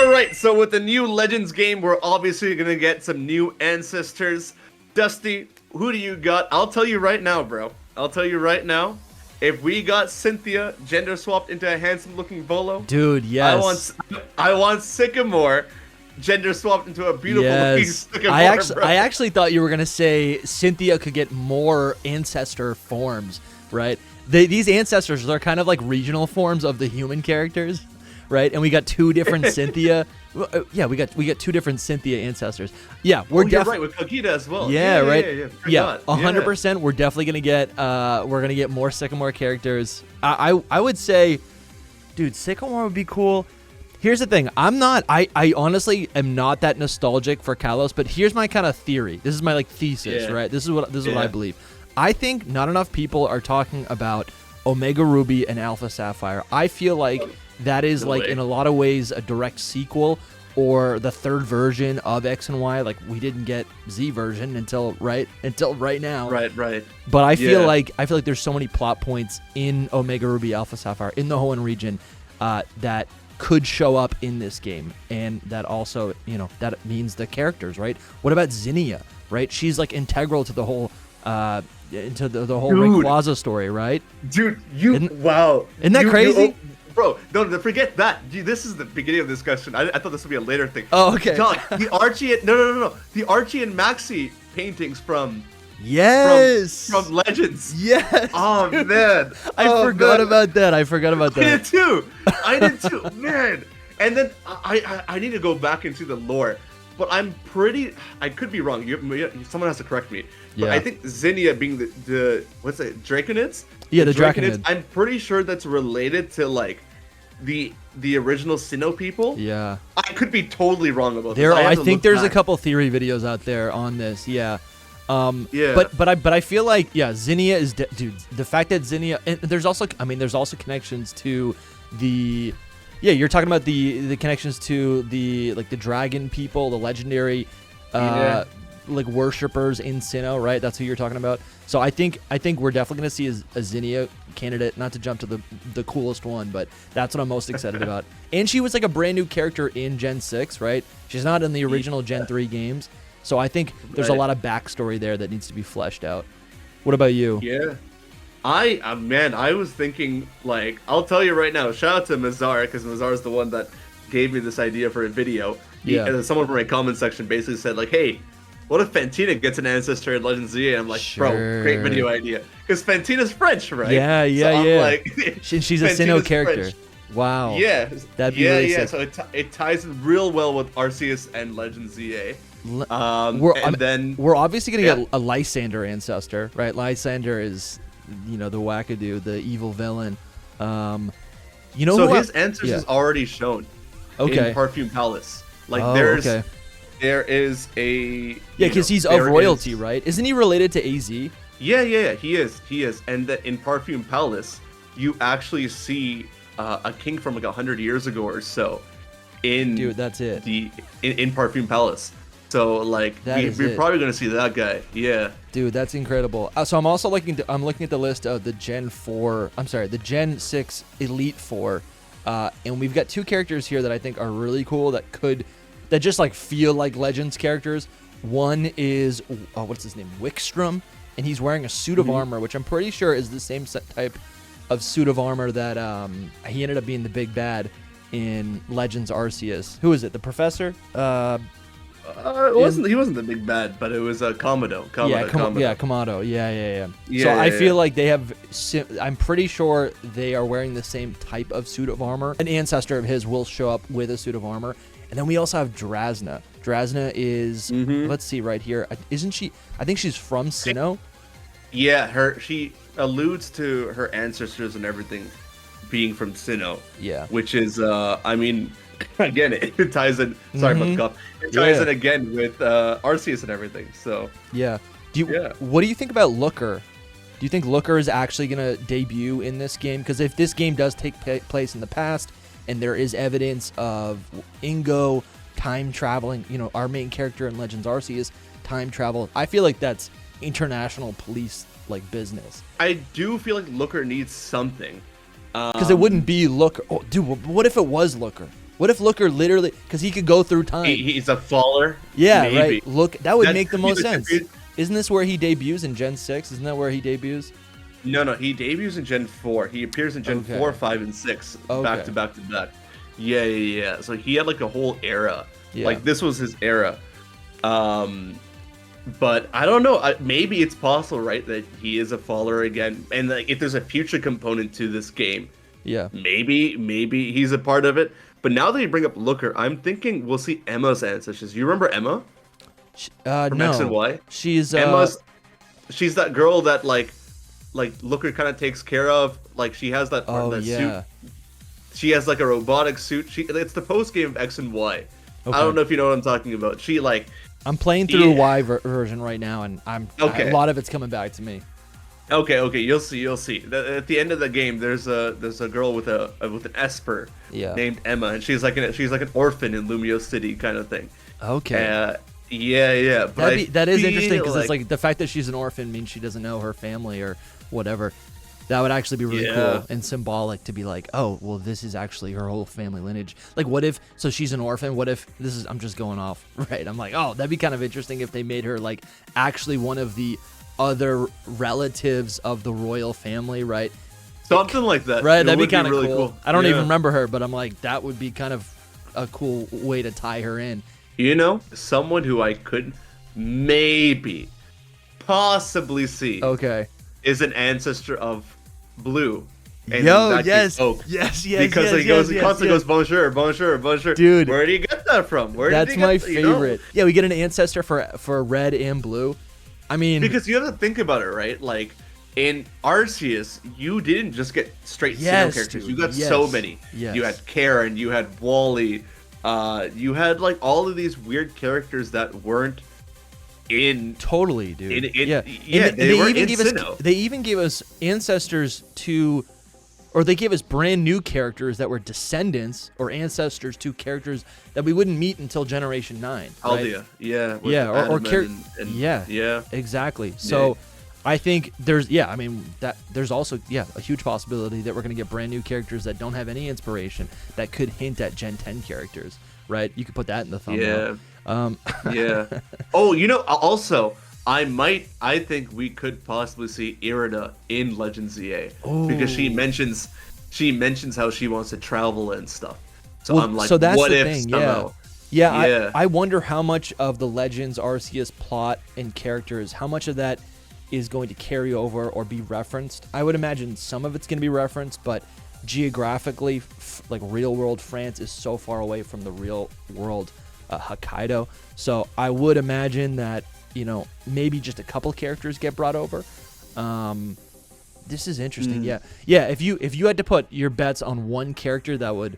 All right, so with the new Legends game, we're obviously gonna get some new ancestors. Dusty, who do you got? I'll tell you right now, bro. I'll tell you right now. If we got Cynthia gender swapped into a handsome-looking Volo, dude, yes. I want Sycamore gender swapped into a beautiful-looking Sycamore. I actually thought you were gonna say Cynthia could get more ancestor forms, right? These ancestors are kind of like regional forms of the human characters, right? And we got two different Cynthia. Yeah, we got two different Cynthia ancestors. Yeah, you're right with Kagita as well. Yeah, right. Yeah, 100%. We're definitely gonna get more Sycamore characters. I would say, dude, Sycamore would be cool. Here's the thing. I honestly am not that nostalgic for Kalos, but here's my kind of theory. This is my like thesis, right? This is what I believe. I think not enough people are talking about Omega Ruby and Alpha Sapphire. I feel like that is like in a lot of ways a direct sequel or the third version of X and Y. Like we didn't get Z version until right now. Right. But I feel like there's so many plot points in Omega Ruby, Alpha Sapphire, in the Hoenn region that could show up in this game, and that also, that means the characters, right? What about Zinnia, right? She's like integral to the whole into the whole Rayquaza story, right? Dude, wow. Isn't that crazy? Bro, no, forget that. Dude, this is the beginning of the discussion. I thought this would be a later thing. Oh, okay. John, the Archie and no. The Archie and Maxie paintings from Legends. Yes. Oh man. I forgot about that. I did too. Man. And then I need to go back into the lore. But I could be wrong. Someone has to correct me. But I think Zinnia being the what's it, Draconids? Yeah, the Draconids. I'm pretty sure that's related to like the original Sinnoh people. Yeah. I could be totally wrong about this. I think there's a couple theory videos out there on this. Yeah. But I feel like Zinnia is dude. The fact that Zinnia, and there's also connections to the. Yeah, you're talking about the connections to the dragon people, the legendary like worshippers in Sinnoh, right? That's who you're talking about. So I think we're definitely going to see a Zinnia candidate, not to jump to the coolest one, but that's what I'm most excited about. And she was like a brand new character in Gen 6, right? She's not in the original Gen 3 games. So I think there's a lot of backstory there that needs to be fleshed out. What about you? Yeah. I was thinking, like, I'll tell you right now, shout out to Mazar, because Mazar is the one that gave me this idea for a video. Someone from my comment section basically said, like, hey, what if Fantina gets an ancestor in Legends Z? And I'm like, bro, great video idea. Because Fantina's French, right? Yeah. I'm like, she's a Sinnoh character. French. Wow. Yeah. That'd be really sick. So it ties in real well with Arceus and Legends ZA. We're obviously going to get a Lysander ancestor, right? Lysander is, the wackadoo, the evil villain. So his answers is already shown in Perfume Palace. Like there is a because he's of royalty, right? Isn't he related to AZ? Yeah, he is. And that in Perfume Palace, you actually see a king from like 100 years ago or so in that's it. In Perfume Palace. So like we're probably gonna see that guy. Yeah. Dude, that's incredible. So I'm also looking at the list of the the Gen 6 Elite Four, and we've got two characters here that I think are really cool that just like feel like Legends characters. One is what's his name, Wickstrom, and he's wearing a suit of armor, which I'm pretty sure is the same type of suit of armor that he ended up being the big bad in Legends Arceus. Who is it? The Professor? He wasn't the big bad, but it was Komodo. Komodo. Yeah. So I feel like they have. I'm pretty sure they are wearing the same type of suit of armor. An ancestor of his will show up with a suit of armor, and then we also have Drasna. Drasna is. Let's see right here. Isn't she? I think she's from Sinnoh. Yeah, she alludes to her ancestors and everything being from Sinnoh. Yeah. Which is, again, it ties in. Sorry about the cough. It ties in again with Arceus and everything. So what do you think about Looker? Do you think Looker is actually gonna debut in this game? Because if this game does take place in the past, and there is evidence of Ingo time traveling, our main character in Legends Arceus time travel, I feel like that's international police like business. I do feel like Looker needs something. Because it wouldn't be Looker. Oh, dude, what if it was Looker? What if Looker literally, because he could go through time. He's a faller. Yeah, maybe. right. Look, that would make the could be most sense. Isn't this where he debuts in Gen 6? Isn't that where he debuts? No, he debuts in Gen 4. He appears in Gen 4, 5, and 6 back to back to back. Yeah. So he had like a whole era. Yeah. Like this was his era. But I don't know. Maybe it's possible, right, that he is a faller again, and like, if there's a future component to this game, maybe he's a part of it. But now that you bring up Looker, I'm thinking we'll see Emma's ancestors. You remember Emma? From no. X and Y. She's She's that girl that like Looker kind of takes care of. Like she has that suit. She has like a robotic suit. It's the post game of X and Y. Okay. I don't know if you know what I'm talking about. I'm playing through a Y version right now, and a lot of it's coming back to me. Okay, you'll see. At the end of the game, there's a girl with an Esper named Emma, and she's like an orphan in Lumio City kind of thing. Okay. Yeah. But that is interesting because it's like the fact that she's an orphan means she doesn't know her family or whatever. That would actually be really cool and symbolic to be like, oh, well, this is actually her whole family lineage. Like, what if, so she's an orphan, what if, I'm just going off, right? I'm like, oh, that'd be kind of interesting if they made her, like, actually one of the other relatives of the royal family, right? Something like that. Right, that'd be kind of really cool. I don't even remember her, but I'm like, that would be kind of a cool way to tie her in. You know, someone who I could maybe, possibly see. Okay. Is an ancestor of Blue. And yes. Yes. Because he constantly goes, bonjour. Dude. Where do you get that from? That's my favorite. Yeah, we get an ancestor for Red and Blue. I mean. Because you have to think about it, right? Like, in Arceus, you didn't just get straight single characters. You got so many. Yes. You had Karen, you had Wally, you had, like, all of these weird characters that weren't in totally, dude. They even gave us ancestors to, or they gave us brand new characters that were descendants or ancestors to characters that we wouldn't meet until Generation 9. Aldea, exactly. So I think there's also a huge possibility that we're gonna get brand new characters that don't have any inspiration that could hint at Gen 10 characters, right? You could put that in the thumbnail. Oh, also, I think we could possibly see Irida in Legends ZA because she mentions how she wants to travel and stuff. So I'm like, that's what the if thing, somehow? I wonder how much of the Legends Arceus plot and characters, how much of that is going to carry over or be referenced. I would imagine some of it's going to be referenced, but geographically, like real world France is so far away from the real world Hokkaido, so I would imagine that maybe just a couple characters get brought over. This is interesting. If you had to put your bets on one character that would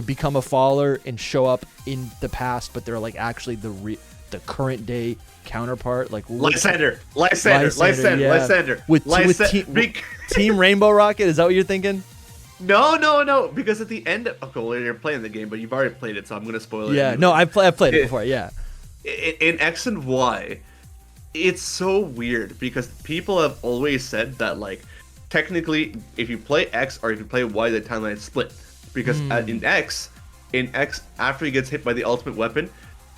become a faller and show up in the past, but they're like actually the current day counterpart, like Lysander with Team Rainbow Rocket. Is that what you're thinking? No, because at the end well, you're playing the game, but you've already played it, so I'm going to spoil it. Yeah, anyway. No, I've played it before, In X and Y, it's so weird, because people have always said that, like, technically, if you play X or if you play Y, the timeline is split. Because in X, after he gets hit by the ultimate weapon,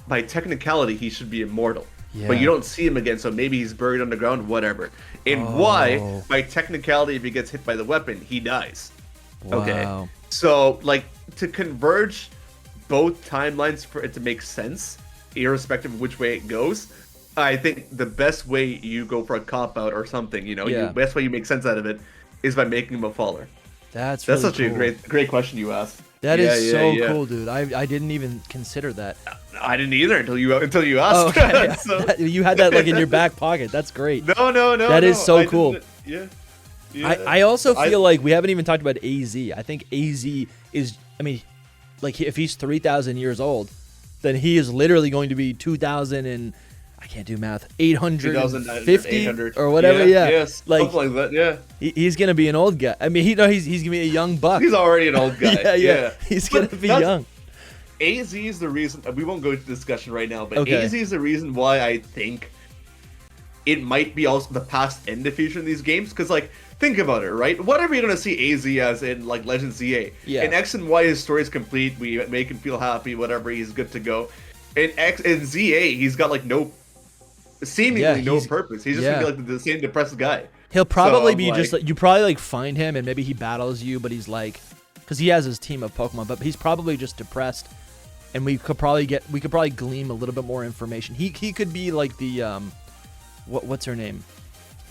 by technicality, he should be immortal. Yeah. But you don't see him again, so maybe he's buried underground, whatever. In Y, by technicality, if he gets hit by the weapon, he dies. Wow. Okay, so like to converge both timelines for it to make sense, irrespective of which way it goes, I think the best way you go for a cop out or something, the best way you make sense out of it is by making him a faller. That's really such cool. a great question you asked. That is so cool, dude. I didn't even consider that. I didn't either until you asked. Oh, okay. So. You had that like in your back pocket. That's great. No. That is so cool. Yeah. I also feel like we haven't even talked about AZ. I think AZ is, like if he's 3,000 years old, then he is literally going to be 2,000 and I can't do math. 850 or whatever. Yes, like something like that. Yeah. He's gonna be an old guy. He's gonna be a young buck. He's already an old guy. yeah. He's gonna be young. AZ is the reason. We won't go into discussion right now, but AZ is the reason why I think it might be also the past and the future in these games. Because like think about it, right? Whatever you're gonna see AZ as in like Legends ZA. Yeah. In X and Y, his story is complete. We make him feel happy. Whatever, he's good to go. In ZA, he's got like seemingly no purpose. He's just gonna be like the same depressed guy. He'll probably be just like, you probably like find him and maybe he battles you, but he's like, because he has his team of Pokemon, but he's probably just depressed, and we could probably glean a little bit more information. He could be like the what's her name,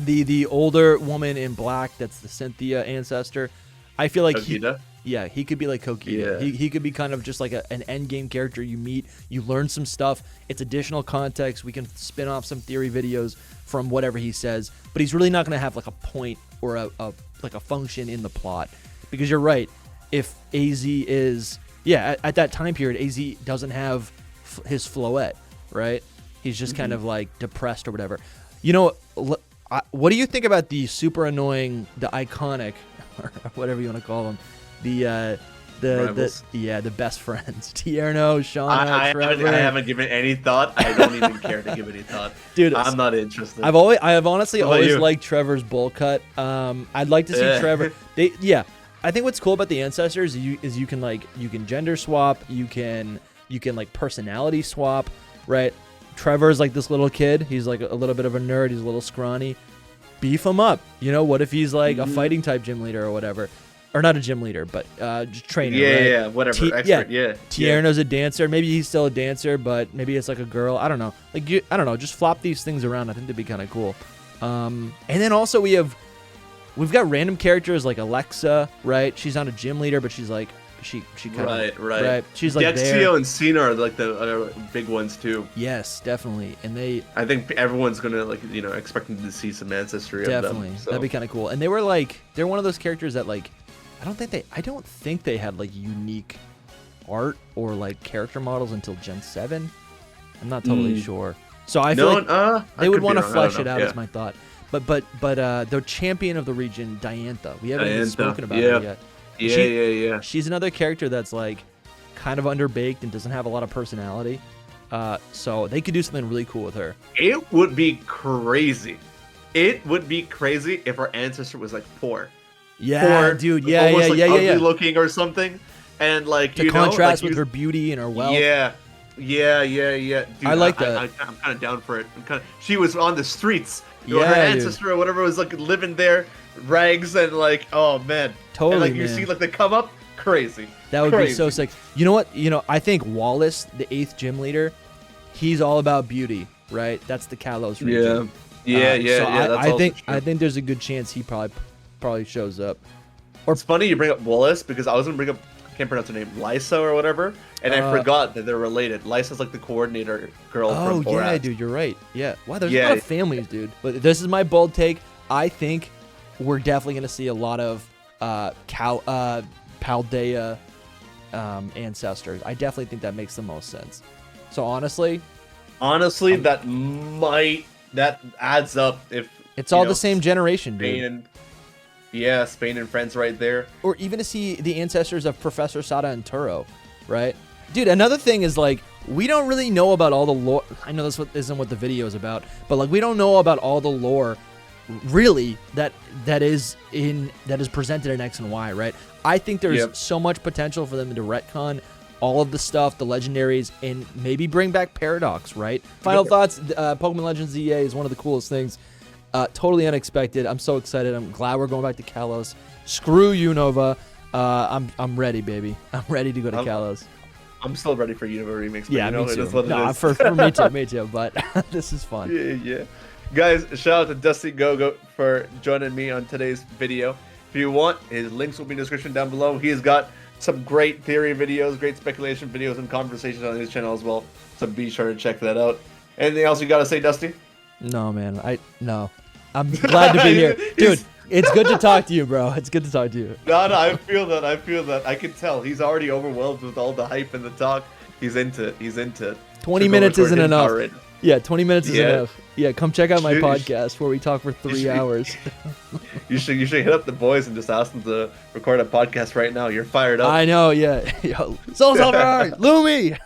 the older woman in black that's the Cynthia ancestor. I feel like Kokita? He could be like Kokita. Yeah. He could be kind of just like an end game character you meet. You learn some stuff. It's additional context. We can spin off some theory videos from whatever he says, but he's really not going to have like a point or a function in the plot, because you're right. If AZ is at that time period, AZ doesn't have his Floette, right? He's just kind of like depressed or whatever. You know, what do you think about the super annoying, the iconic, or whatever you want to call them, the best friends, Tierno, Shauna, Trevor? I haven't given any thought. I don't even care to give any thought, dude. I'm not interested. I have honestly always liked Trevor's bowl cut. I'd like to see Trevor. I think what's cool about the ancestors is you can gender swap, you can like personality swap, right? Trevor's like this little kid. He's like a little bit of a nerd. He's a little scrawny. Beef him up. You know, what if he's like a fighting type gym leader or whatever? Or not a gym leader, but trainer. Yeah, right? Whatever. Expert. Tierno's a dancer. Maybe he's still a dancer, but maybe it's like a girl. I don't know. I don't know. Just flop these things around. I think that'd be kind of cool. And then also we've got random characters like Alexa, right? She's not a gym leader, but she's like she kind of right. She's like Dexio and Cena are like the other big ones too. Yes, definitely. And I think everyone's gonna expecting to see some ancestry of them. Definitely, that'd be kind of cool. And they're one of those characters that like I don't think they had like unique art or like character models until Gen 7. I'm not totally sure. So I feel like they would want to flesh it out. Is my thought. But the champion of the region, Diantha. We haven't even spoken about her yet. Yeah. She's another character that's like kind of underbaked and doesn't have a lot of personality. So they could do something really cool with her. It would be crazy. It would be crazy if our ancestor was like poor. Yeah, dude. Yeah, almost ugly looking or something, and like to contrast with her beauty and her wealth. Yeah. Dude, I like that. I'm kind of down for it. She was on the streets. Her ancestor or whatever was like living there, rags and like, oh man, totally. And, like you see like they come up, crazy. That would be so sick. You know what? I think Wallace, the 8th gym leader, he's all about beauty, right? That's the Kalos region. I think there's a good chance he probably shows up. Or it's funny you bring up Wallace because I was gonna bring up, I can't pronounce her name, Lysa or whatever, and I forgot that they're related. Lysa's like the coordinator girl from Borat. Oh yeah, dude, you're right. Yeah, wow, there's a lot of families, dude. But this is my bold take. I think we're definitely gonna see a lot of Paldea ancestors. I definitely think that makes the most sense. So honestly, that adds up if it's all the same generation, dude. Spain and friends right there. Or even to see the ancestors of Professor Sada and Turo, right? Dude, another thing is like we don't really know about all the lore. I know this isn't what the video is about, but like we don't know about all the lore really that is presented in X and Y, right? I think there's so much potential for them to retcon all of the stuff, the legendaries, and maybe bring back Paradox, right? Final thoughts, Pokemon Legends ZA is one of the coolest things. Totally unexpected. I'm so excited. I'm glad we're going back to Kalos. Screw you, Nova. I'm ready, baby. I'm ready to go to Kalos. I'm still ready for Unova remix. But yeah, me too. For me too. But this is fun. Yeah. Guys, shout out to DustyGogoat for joining me on today's video. If you want, his links will be in the description down below. He has got some great theory videos, great speculation videos, and conversations on his channel as well. So be sure to check that out. Anything else you got to say, Dusty? No, man. I'm glad to be here. Dude, it's good to talk to you, bro. It's good to talk to you. No, I feel that. I can tell. He's already overwhelmed with all the hype and the talk. He's into it. 20 minutes isn't enough. Yeah, 20 minutes is enough. Yeah, come check out my podcast where we talk for 3 hours. You should hit up the boys and just ask them to record a podcast right now. You're fired up. I know, yeah. Yo, Soul Silver, Lumi!